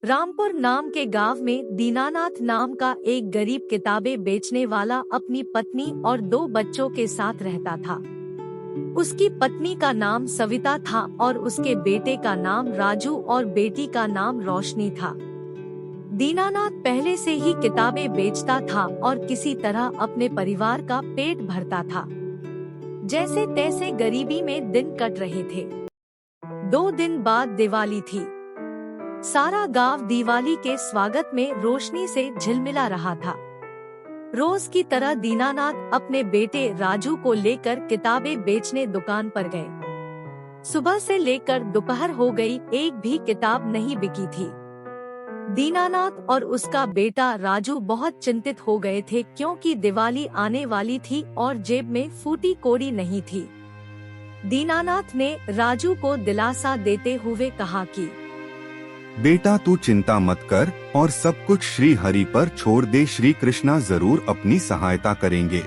रामपुर नाम के गांव में दीनानाथ नाम का एक गरीब किताबें बेचने वाला अपनी पत्नी और 2 बच्चों के साथ रहता था। उसकी पत्नी का नाम सविता था और उसके बेटे का नाम राजू और बेटी का नाम रोशनी था। दीनानाथ पहले से ही किताबें बेचता था और किसी तरह अपने परिवार का पेट भरता था। जैसे तैसे गरीबी में दिन कट रहे थे। 2 दिन बाद दिवाली थी। सारा गांव दिवाली के स्वागत में रोशनी से झिलमिला रहा था। रोज की तरह दीनानाथ अपने बेटे राजू को लेकर किताबें बेचने दुकान पर गए। सुबह से लेकर दोपहर हो गई, एक भी किताब नहीं बिकी थी। दीनानाथ और उसका बेटा राजू बहुत चिंतित हो गए थे क्योंकि दिवाली आने वाली थी और जेब में फूटी कौड़ी नहीं थी। दीनानाथ ने राजू को दिलासा देते हुए कहा कि बेटा तू चिंता मत कर और सब कुछ श्री हरि पर छोड़ दे, श्री कृष्णा जरूर अपनी सहायता करेंगे।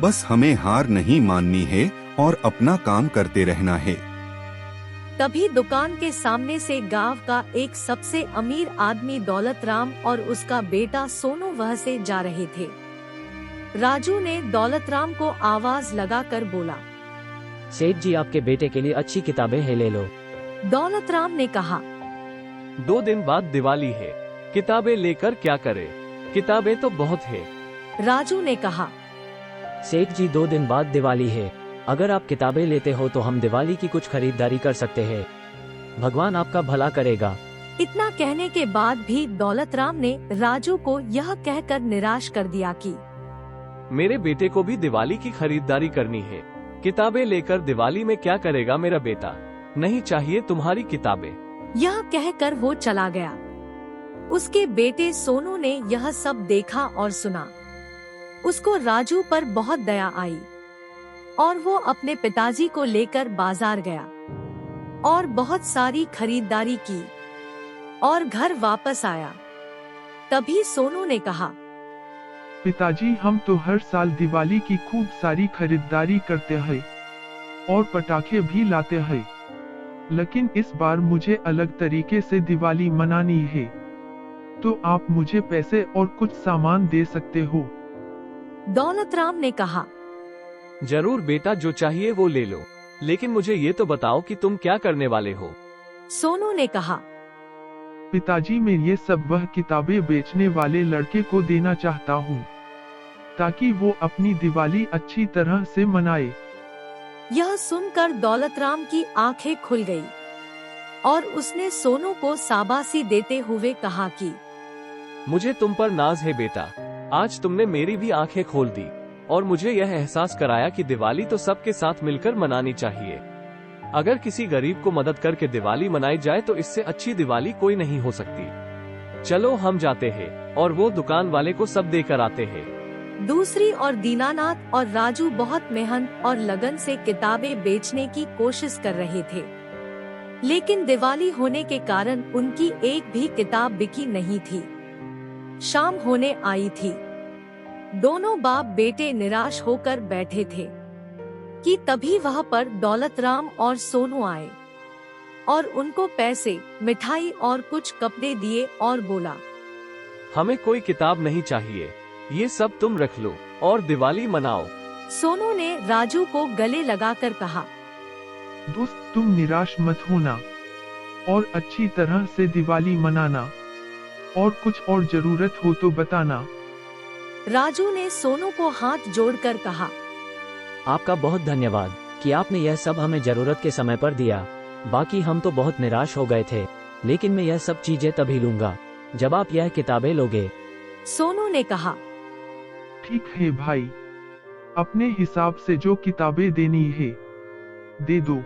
बस हमें हार नहीं माननी है और अपना काम करते रहना है। तभी दुकान के सामने से गांव का एक सबसे अमीर आदमी दौलतराम और उसका बेटा सोनू वह से जा रहे थे। राजू ने दौलतराम को आवाज लगाकर बोला, सेठ जी आपके बेटे के लिए अच्छी किताबें है, ले लो। दौलतराम ने कहा, 2 दिन बाद दिवाली है, किताबें लेकर क्या करें? किताबें तो बहुत है। राजू ने कहा, सेठ जी 2 दिन बाद दिवाली है, अगर आप किताबें लेते हो तो हम दिवाली की कुछ खरीदारी कर सकते हैं। भगवान आपका भला करेगा। इतना कहने के बाद भी दौलतराम ने राजू को यह कहकर निराश कर दिया कि मेरे बेटे को भी दिवाली की खरीदारी करनी है। किताबें लेकर दिवाली में क्या करेगा मेरा बेटा? नहीं चाहिए तुम्हारी किताबें। यह कहकर वो चला गया। उसके बेटे सोनू ने यह सब देखा और सुना। उसको राजू पर बहुत दया आई और वो अपने पिताजी को लेकर बाजार गया और बहुत सारी खरीदारी की और घर वापस आया। तभी सोनू ने कहा, पिताजी हम तो हर साल दिवाली की खूब सारी खरीदारी करते हैं और पटाखे भी लाते हैं, लेकिन इस बार मुझे अलग तरीके से दिवाली मनानी है, तो आप मुझे पैसे और कुछ सामान दे सकते हो? दौलतराम ने कहा, जरूर बेटा, जो चाहिए वो ले लो, लेकिन मुझे ये तो बताओ कि तुम क्या करने वाले हो? सोनू ने कहा, पिताजी मैं ये सब वह किताबें बेचने वाले लड़के को देना चाहता हूँ, ताकि वो अपनी दिवाली अच्छी तरह से मनाए। यह सुनकर दौलतराम की आंखें खुल गई और उसने सोनू को शाबाशी देते हुए कहा कि मुझे तुम पर नाज है बेटा, आज तुमने मेरी भी आंखें खोल दी और मुझे यह एहसास कराया कि दिवाली तो सबके साथ मिलकर मनानी चाहिए। अगर किसी गरीब को मदद करके दिवाली मनाई जाए तो इससे अच्छी दिवाली कोई नहीं हो सकती। चलो हम जाते हैं और वो दुकान वाले को सब देकर आते हैं। दूसरी ओर दीनानाथ और राजू बहुत मेहनत और लगन से किताबें बेचने की कोशिश कर रहे थे, लेकिन दिवाली होने के कारण उनकी एक भी किताब बिकी नहीं थी। शाम होने आई थी। दोनों बाप बेटे निराश होकर बैठे थे कि तभी वहां पर दौलतराम और सोनू आए और उनको पैसे, मिठाई और कुछ कपड़े दिए और बोला, हमें कोई किताब नहीं चाहिए, ये सब तुम रख लो और दिवाली मनाओ। सोनू ने राजू को गले लगाकर कहा, दोस्त तुम निराश मत होना और अच्छी तरह से दिवाली मनाना, और कुछ और जरूरत हो तो बताना। राजू ने सोनू को हाथ जोड़कर कहा, आपका बहुत धन्यवाद कि आपने यह सब हमें जरूरत के समय पर दिया। बाकी हम तो बहुत निराश हो गए थे, लेकिन मैं यह सब चीजें तभी लूंगा जब आप यह किताबें लोगे। सोनू ने कहा, ठीक है भाई, अपने हिसाब से जो किताबें देनी है दे दो।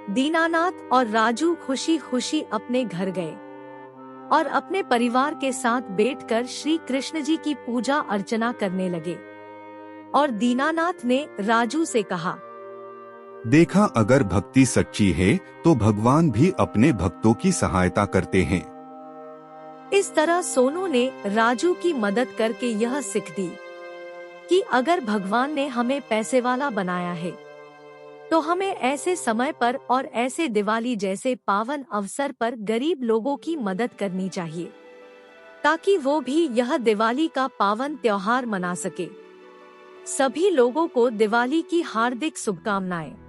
दीनानाथ और राजू खुशी खुशी अपने घर गए और अपने परिवार के साथ बैठकर श्री कृष्ण जी की पूजा अर्चना करने लगे। और दीनानाथ ने राजू से कहा, देखा अगर भक्ति सच्ची है तो भगवान भी अपने भक्तों की सहायता करते हैं। इस तरह सोनू ने राजू की मदद करके यह सीख दी कि अगर भगवान ने हमें पैसे वाला बनाया है तो हमें ऐसे समय पर और ऐसे दिवाली जैसे पावन अवसर पर गरीब लोगों की मदद करनी चाहिए, ताकि वो भी यह दिवाली का पावन त्योहार मना सके। सभी लोगों को दिवाली की हार्दिक शुभकामनाएं।